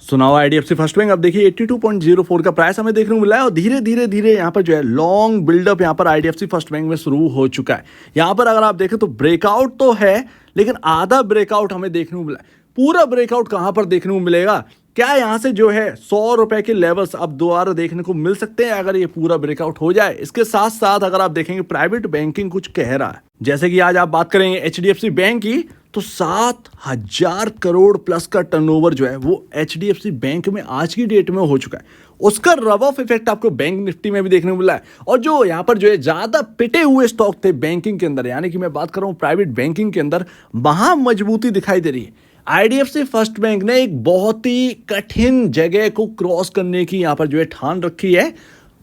सुनाओ IDFC first bank. अब देखिए 82.04 का प्राइस हमें देखने को मिला है और धीरे धीरे धीरे यहाँ पर जो है लॉन्ग बिल्डअप यहाँ पर आईडीएफसी फर्स्ट बैंक में शुरू हो चुका है। यहाँ पर अगर आप देखें तो ब्रेकआउट तो है, लेकिन आधा ब्रेकआउट हमें देखने को मिला है। पूरा ब्रेकआउट कहां पर देखने को मिलेगा? क्या यहां से जो है 100 रुपए के लेवल्स अब दोबारा देखने को मिल सकते हैं अगर ये पूरा ब्रेकआउट हो जाए? इसके साथ साथ अगर आप देखेंगे प्राइवेट बैंकिंग कुछ कह रहा है, जैसे कि आज आप बात करेंगे एचडीएफसी बैंक की, तो 7,000 करोड़ प्लस का टर्नओवर जो है वो एचडीएफसी बैंक में आज की डेट में हो चुका है। उसका रब ऑफ इफेक्ट आपको बैंक निफ्टी में भी देखने को मिला है। और जो यहाँ पर जो है ज्यादा पिटे हुए स्टॉक थे बैंकिंग के अंदर, यानी कि मैं बात कर रहा हूँ प्राइवेट बैंकिंग के अंदर, वहां मजबूती दिखाई दे रही है। आईडीएफसी फर्स्ट बैंक ने एक बहुत ही कठिन जगह को क्रॉस करने की यहाँ पर जो है ठान रखी है,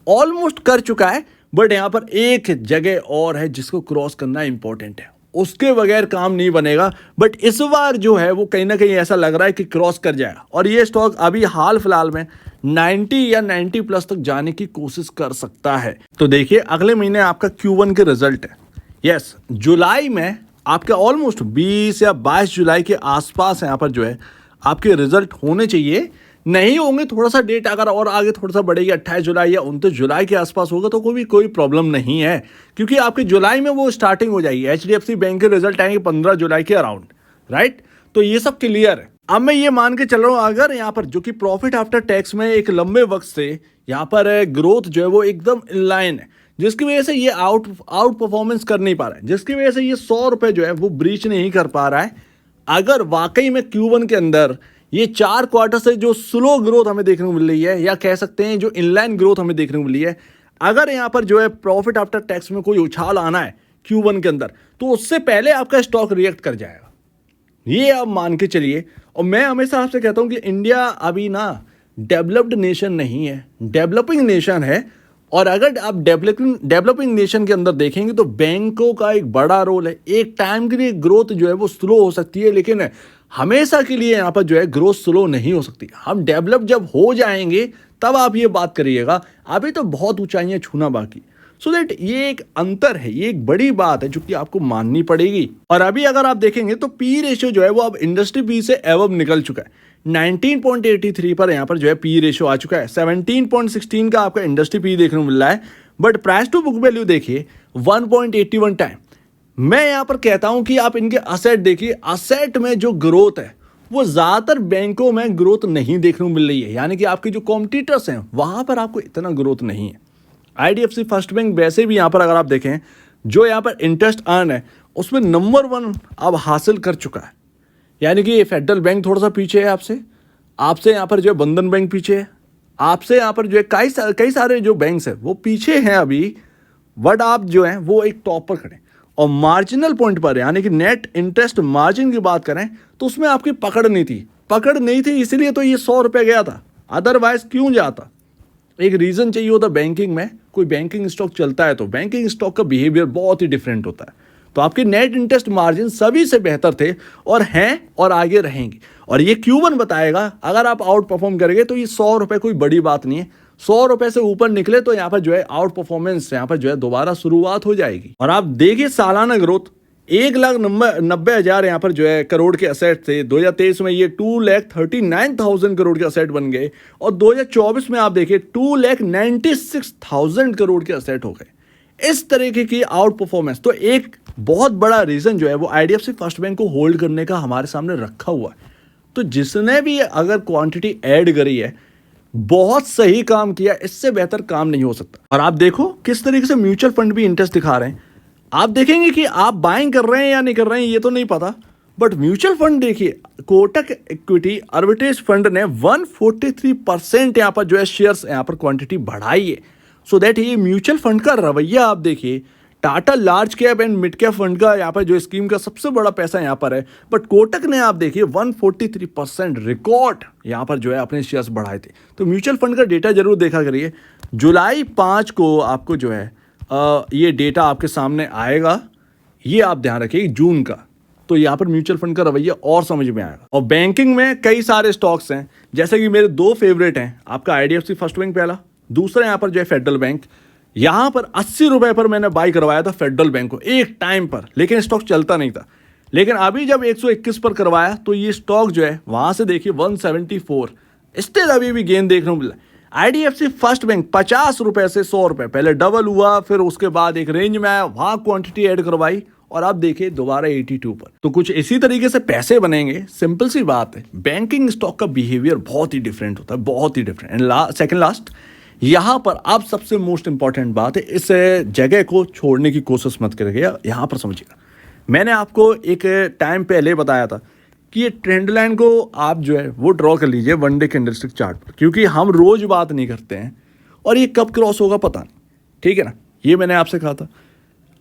ऑलमोस्ट कर चुका है, बट यहाँ पर एक जगह और है जिसको क्रॉस करना इंपॉर्टेंट है, उसके बगैर काम नहीं बनेगा। बट इस बार जो है वो कहीं ना कहीं ऐसा लग रहा है कि क्रॉस कर जाएगा और ये स्टॉक अभी हाल फिलहाल में 90 या 90 प्लस तक जाने की कोशिश कर सकता है। तो देखिए अगले महीने आपका Q1 के रिजल्ट है। यस, जुलाई में आपके ऑलमोस्ट 20 या 22 जुलाई के आसपास यहाँ पर जो है आपके रिजल्ट होने चाहिए। नहीं होंगे, थोड़ा सा डेट अगर और आगे थोड़ा सा बढ़ेगी, 28 जुलाई या 29 जुलाई के आसपास होगा तो कोई प्रॉब्लम नहीं है, क्योंकि आपके जुलाई में वो स्टार्टिंग हो जाएगी। एचडीएफसी बैंक के रिजल्ट आएंगे 15 जुलाई के अराउंड, राइट? तो ये सब क्लियर है। अब मैं ये मान के चल रहा हूँ अगर यहाँ पर जो कि प्रॉफिट आफ्टर टैक्स में एक लंबे वक्त से यहाँ पर ग्रोथ जो है वो एकदम इनलाइन है, जिसकी वजह से ये आउट परफॉर्मेंस कर नहीं पा रहा है, जिसकी वजह से ये 100 रुपए जो है वो ब्रीच नहीं कर पा रहा है। अगर वाकई में Q1 के अंदर ये 4 क्वार्टर से जो स्लो ग्रोथ हमें देखने को मिल रही है, या कह सकते हैं जो इनलाइन ग्रोथ हमें देखने को मिली है, अगर यहाँ पर जो है प्रॉफिट आफ्टर टैक्स में कोई उछाल आना है Q1 के अंदर, तो उससे पहले आपका स्टॉक रिएक्ट कर जाएगा, ये आप मान के चलिए। और मैं हमेशा आपसे कहता हूं कि इंडिया अभी ना डेवलप्ड नेशन नहीं है, डेवलपिंग नेशन है। और अगर आप डेवलपिंग नेशन के अंदर देखेंगे तो बैंकों का एक बड़ा रोल है। एक टाइम के लिए ग्रोथ जो है वो स्लो हो सकती है, लेकिन हमेशा के लिए यहाँ पर जो है ग्रोथ स्लो नहीं हो सकती। हम डेवलप जब हो जाएंगे तब आप ये बात करिएगा, अभी तो बहुत ऊंचाइयां छूना बाकी। सो दैट ये एक अंतर है, ये एक बड़ी बात है जो कि आपको माननी पड़ेगी। और अभी अगर आप देखेंगे तो पी रेशियो जो है वो अब इंडस्ट्री पी से एवब निकल चुका है। 19.83 पर यहाँ पर जो है पी रेशियो आ चुका है। 17.16 का आपका इंडस्ट्री पी देखने को मिल रहा है, but price to book value देखिए 1.81 टाइम। मैं यहाँ पर कहता हूं कि आप इनके असेट देखिए, असेट में जो ग्रोथ है वो ज्यादातर बैंकों में ग्रोथ नहीं देखने को मिल रही है, यानी कि आपके जो कॉम्पिटिटर्स हैं वहां पर आपको इतना ग्रोथ नहीं है। आईडीएफसी फर्स्ट बैंक वैसे भी यहाँ पर अगर आप देखें जो यहाँ पर इंटरेस्ट अर्न है उसमें नंबर 1 अब हासिल कर चुका है, यानी कि फेडरल बैंक थोड़ा सा पीछे है आपसे यहाँ पर जो है बंधन बैंक पीछे है, आपसे यहाँ पर जो है कई सारे जो बैंक्स हैं वो पीछे हैं अभी, बट आप जो है वो एक टॉप पर खड़े। और मार्जिनल पॉइंट पर यानी कि नेट इंटरेस्ट मार्जिन की बात करें तो उसमें आपकी पकड़ नहीं थी, इसलिए तो ये 100 रुपये गया था, अदरवाइज क्यों जाता? एक रीजन चाहिए होता बैंकिंग में, कोई बैंकिंग स्टॉक चलता है तो बैंकिंग स्टॉक का बिहेवियर बहुत ही डिफरेंट होता है। तो आपके नेट इंटरेस्ट मार्जिन सभी से बेहतर थे और हैं और आगे रहेंगे, और ये Q1 बताएगा। अगर आप आउट परफॉर्म करेंगे तो ये 100 रुपये कोई बड़ी बात नहीं है, 100 रुपए से ऊपर निकले तो यहाँ पर जो है आउट परफॉर्मेंस यहाँ पर जो है दोबारा शुरुआत हो जाएगी। और आप देखिए सालाना ग्रोथ 1,90,000 यहाँ पर जो है करोड़ के असेट थे। 2023 में ये 2,39,000 करोड़ के असेट बन गए और 2024 में आप देखिए 2,96,000 करोड़ के असेट हो गए। इस तरीके की आउट परफॉर्मेंस तो एक बहुत बड़ा रीजन जो है वो आईडीएफसी फर्स्ट बैंक को होल्ड करने का हमारे सामने रखा हुआ है। तो जिसने भी अगर क्वांटिटी ऐड करी है बहुत सही काम किया, इससे बेहतर काम नहीं हो सकता। और आप देखो किस तरीके से म्यूचुअल फंड भी इंटरेस्ट दिखा रहे हैं। आप देखेंगे कि आप बाइंग कर रहे हैं या नहीं कर रहे हैं ये तो नहीं पता, बट म्यूचुअल फंड देखिए, कोटक इक्विटी आर्बिट्रेज फंड ने 143% यहाँ पर जो है शेयर्स यहाँ पर क्वांटिटी बढ़ाई है। सो दैट ये म्यूचुअल फंड का रवैया आप देखिए, Tata large cap and mid cap fund का यहाँ पर जो स्कीम का सबसे बड़ा पैसा यहाँ पर है, बट कोटक ने आप देखिए 143% रिकॉर्ड यहाँ पर जो है अपने शेयर्स बढ़ाए थे। तो म्यूचुअल फंड का डेटा जरूर देखा करिए। जुलाई 5 को आपको जो है ये डेटा आपके सामने आएगा, ये आप ध्यान रखिए जून का। तो यहाँ पर म्यूचुअल फंड का रवैया और समझ में आएगा। और बैंकिंग में कई सारे स्टॉक्स हैं, जैसे कि मेरे 2 फेवरेट हैं, आपका आईडीएफसी फर्स्ट बैंक पहला, दूसरा यहाँ पर जो है फेडरल बैंक। यहाँ पर 80 रुपए पर मैंने बाई करवाया था फेडरल बैंक को एक टाइम पर, लेकिन स्टॉक चलता नहीं था। लेकिन अभी जब 121 पर करवाया तो ये स्टॉक जो है वहां से देखिए 174 स्टिल अभी भी गेन देखने को मिला। आईडीएफसी फर्स्ट बैंक 50 रुपए से 100 रुपए पहले डबल हुआ, फिर उसके बाद एक रेंज में आया, वहां क्वांटिटी ऐड करवाई और अब देखिए दोबारा 82 पर। तो कुछ इसी तरीके से पैसे बनेंगे, सिंपल सी बात है। बैंकिंग स्टॉक का बिहेवियर बहुत ही डिफरेंट होता है, बहुत ही डिफरेंट। एंड सेकंड लास्ट, यहां पर अब सबसे मोस्ट इंपॉर्टेंट बात है, इस जगह को छोड़ने की कोशिश मत करिएगा। यहां पर समझिएगा, मैंने आपको एक टाइम पहले बताया था कि ये ट्रेंड लाइन को आप जो है वो ड्रॉ कर लीजिए वन डे कैंडलस्टिक चार्ट पर, क्योंकि हम रोज बात नहीं करते हैं और ये कब क्रॉस होगा पता नहीं, ठीक है ना। ये मैंने आपसे कहा था।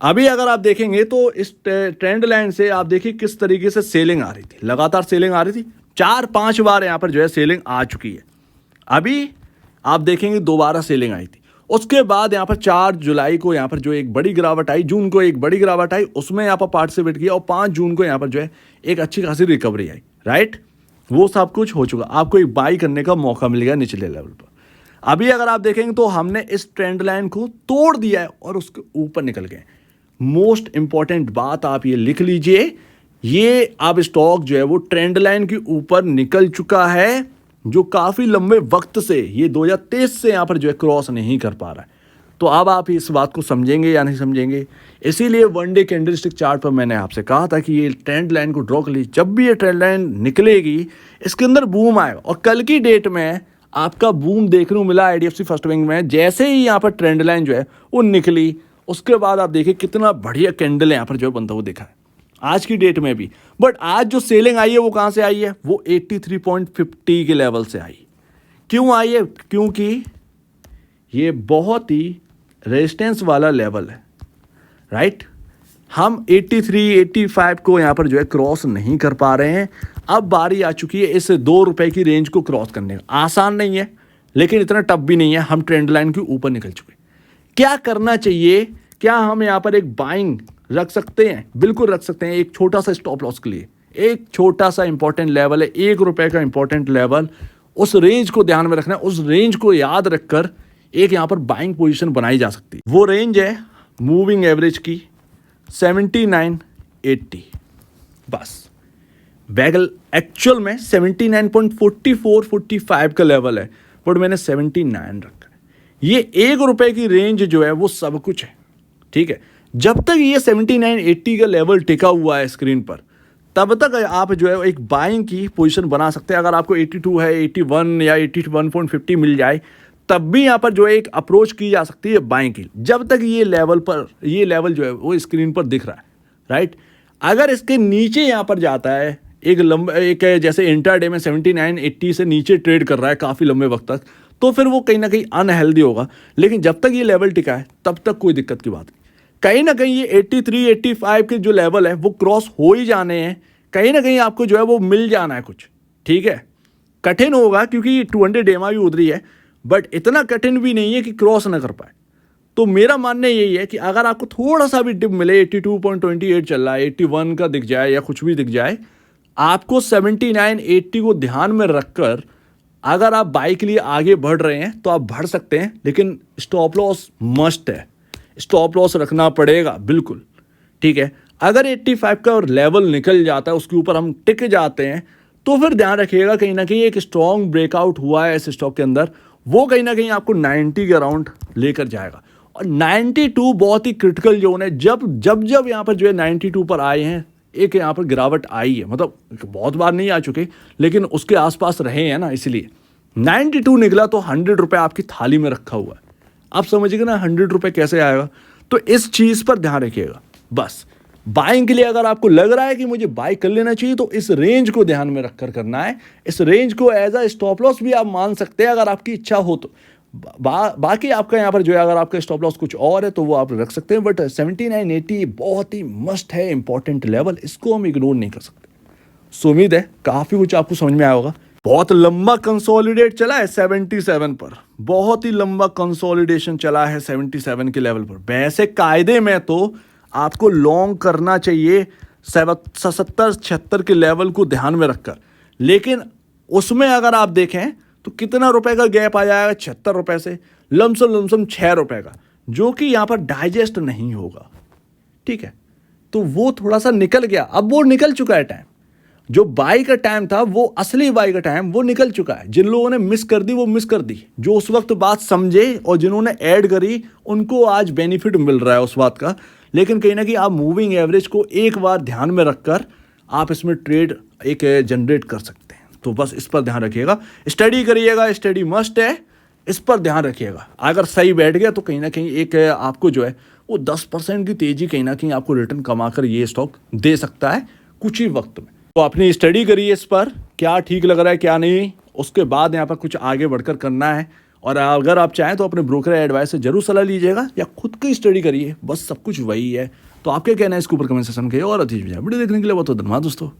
अभी अगर आप देखेंगे तो इस ट्रेंड लाइन से आप देखिए किस तरीके से सेलिंग आ रही थी, लगातार सेलिंग आ रही थी। 4-5 बार यहाँ पर जो है सेलिंग आ चुकी है। अभी आप देखेंगे दोबारा सेलिंग आई थी, उसके बाद यहाँ पर 4 जुलाई को यहाँ पर जो एक बड़ी गिरावट आई, जून को एक बड़ी गिरावट आई, उसमें यहाँ पर पार्टिसिपेट किया और 5 जून को यहाँ पर जो है एक अच्छी खासी रिकवरी आई, राइट। वो सब कुछ हो चुका, आपको एक बाई करने का मौका मिलेगा निचले लेवल पर। अभी अगर आप देखेंगे तो हमने इस ट्रेंड लाइन को तोड़ दिया है और उसके ऊपर निकल गए। मोस्ट इंपॉर्टेंट बात आप ये लिख लीजिए, ये अब स्टॉक जो है वो ट्रेंड लाइन के ऊपर निकल चुका है, जो काफी लंबे वक्त से, ये 2023 से यहाँ पर जो है क्रॉस नहीं कर पा रहा है। तो अब आप इस बात को समझेंगे या नहीं समझेंगे। इसीलिए वन डे कैंडलस्टिक चार्ट पर मैंने आपसे कहा था कि ये ट्रेंड लाइन को ड्रॉ कर लीजिए। जब भी ये ट्रेंड लाइन निकलेगी इसके अंदर बूम आएगा, और कल की डेट में आपका बूम देखने को मिला आईडीएफसी फर्स्ट बैंक में। जैसे ही यहाँ पर ट्रेंड लाइन जो है वो निकली, उसके बाद आप देखिए कितना बढ़िया कैंडल यहाँ पर जो है बनता हुआ दिखा है आज की डेट में भी। बट आज जो सेलिंग आई है वो कहाँ से आई है, वो 83.50 के लेवल से आई। क्यों आई है, क्योंकि ये बहुत ही रेजिस्टेंस वाला लेवल है, राइट। हम 83, 85 को यहाँ पर जो है क्रॉस नहीं कर पा रहे हैं। अब बारी आ चुकी है इस 2 रुपए की रेंज को क्रॉस करने का। आसान नहीं है लेकिन इतना टफ भी नहीं है, हम ट्रेंड लाइन के ऊपर निकल चुके। क्या करना चाहिए, क्या हम यहाँ पर एक बाइंग रख सकते हैं? बिल्कुल रख सकते हैं, एक छोटा सा स्टॉप लॉस के लिए। एक छोटा सा इंपॉर्टेंट लेवल है, 1 रुपए का इंपॉर्टेंट लेवल, उस रेंज को ध्यान में रखना है। उस रेंज को याद रखकर एक यहाँ पर बाइंग पोजीशन बनाई जा सकती है। वो रेंज है मूविंग एवरेज की 79.80। बस बैगल एक्चुअल में 79.44-45 का लेवल है, बट मैंने 79 रखा है। ये 1 रुपए की रेंज जो है वो सब कुछ है, ठीक है। जब तक ये 79.80 का लेवल टिका हुआ है स्क्रीन पर, तब तक आप जो है एक बाइंग की पोजीशन बना सकते हैं। अगर आपको 82 है, 81 या 81.50 मिल जाए, तब भी यहाँ पर जो है एक अप्रोच की जा सकती है बाइंग की, जब तक ये लेवल जो है वो स्क्रीन पर दिख रहा है, राइट। अगर इसके नीचे यहाँ पर जाता है एक जैसे इंट्राडे में 79.80 से नीचे ट्रेड कर रहा है काफ़ी लंबे वक्त तक, तो फिर वो कहीं ना कहीं अनहेल्दी होगा। लेकिन जब तक ये लेवल टिका है तब तक कोई दिक्कत की बात नहीं। कहीं ना कहीं ये 83, 85 के जो लेवल है वो क्रॉस हो ही जाने हैं, कहीं ना कहीं आपको जो है वो मिल जाना है कुछ, ठीक है। कठिन होगा क्योंकि 200 डेमा भी उधरी है, बट इतना कठिन भी नहीं है कि क्रॉस ना कर पाए। तो मेरा मानना यही है कि अगर आपको थोड़ा सा भी डिप मिले, 82.28 चल रहा है, 81 का दिख जाए या कुछ भी दिख जाए, आपको 79.80 को ध्यान में रखकर अगर आप बाई के लिए आगे बढ़ रहे हैं तो आप बढ़ सकते हैं। लेकिन स्टॉप लॉस मस्ट है, स्टॉप लॉस रखना पड़ेगा बिल्कुल, ठीक है। अगर 85 का लेवल निकल जाता है, उसके ऊपर हम टिक जाते हैं, तो फिर ध्यान रखिएगा कहीं ना कहीं एक स्ट्रॉन्ग ब्रेकआउट हुआ है इस स्टॉक के अंदर, वो कहीं ना कहीं आपको 90 के अराउंड लेकर जाएगा। और 92 बहुत ही क्रिटिकल जोन है। जब यहाँ पर जो है 92 पर आए हैं, एक यहाँ पर गिरावट आई है, मतलब बहुत बार नहीं आ चुके लेकिन उसके आसपास रहे हैं ना, इसलिए 92 निकला तो 100 रुपये आपकी थाली में रखा हुआ है। आप समझिएगा ना 100 रुपये कैसे आएगा। तो इस चीज़ पर ध्यान रखिएगा। बस बाइंग के लिए अगर आपको लग रहा है कि मुझे बाई कर लेना चाहिए, तो इस रेंज को ध्यान में रखकर करना है। इस रेंज को एज अ स्टॉप लॉस भी आप मान सकते हैं अगर आपकी इच्छा हो तो। बाकी आपका यहाँ पर जो है अगर आपका स्टॉप लॉस कुछ और है तो वो आप रख सकते हैं, बट 79.80 बहुत ही मस्ट है, इंपॉर्टेंट लेवल, इसको हम इग्नोर नहीं कर सकते। सो उम्मीद है काफ़ी कुछ आपको समझ में आया होगा। बहुत लंबा कंसोलिडेट चला है 77 पर, बहुत ही लंबा कंसोलिडेशन चला है 77 के लेवल पर। वैसे कायदे में तो आपको लॉन्ग करना चाहिए 77-76 के लेवल को ध्यान में रखकर, लेकिन उसमें अगर आप देखें तो कितना रुपए का गैप आ जाएगा, 76 रुपए से लमसम 6 रुपए का, जो कि यहाँ पर डाइजेस्ट नहीं होगा, ठीक है। तो वो थोड़ा सा निकल गया, अब वो निकल चुका है टाइम। जो बाई का टाइम था, वो असली बाई का टाइम वो निकल चुका है। जिन लोगों ने मिस कर दी वो मिस कर दी, जो उस वक्त बात समझे और जिन्होंने ऐड करी उनको आज बेनिफिट मिल रहा है उस बात का। लेकिन कहीं ना कहीं आप मूविंग एवरेज को एक बार ध्यान में रखकर आप इसमें ट्रेड एक जनरेट कर सकते हैं। तो बस इस पर ध्यान रखिएगा, स्टडी करिएगा, स्टडी मस्ट है, इस पर ध्यान रखिएगा। अगर सही बैठ गया तो कहीं ना कहीं एक आपको जो है वो 10% की तेजी कहीं ना कहीं आपको रिटर्न कमाकर ये स्टॉक दे सकता है कुछ ही वक्त में। तो अपनी स्टडी करिए इस पर, क्या ठीक लग रहा है क्या नहीं, उसके बाद यहाँ पर कुछ आगे बढ़कर करना है। और अगर आप चाहें तो अपने ब्रोकर एडवाइस से जरूर सलाह लीजिएगा या खुद की स्टडी करिए, बस सब कुछ वही है। तो आप क्या कहना है इसके ऊपर कमेंट सेक्शन में कहिए। और वीडियो देखने के लिए बहुत धन्यवाद दोस्तों।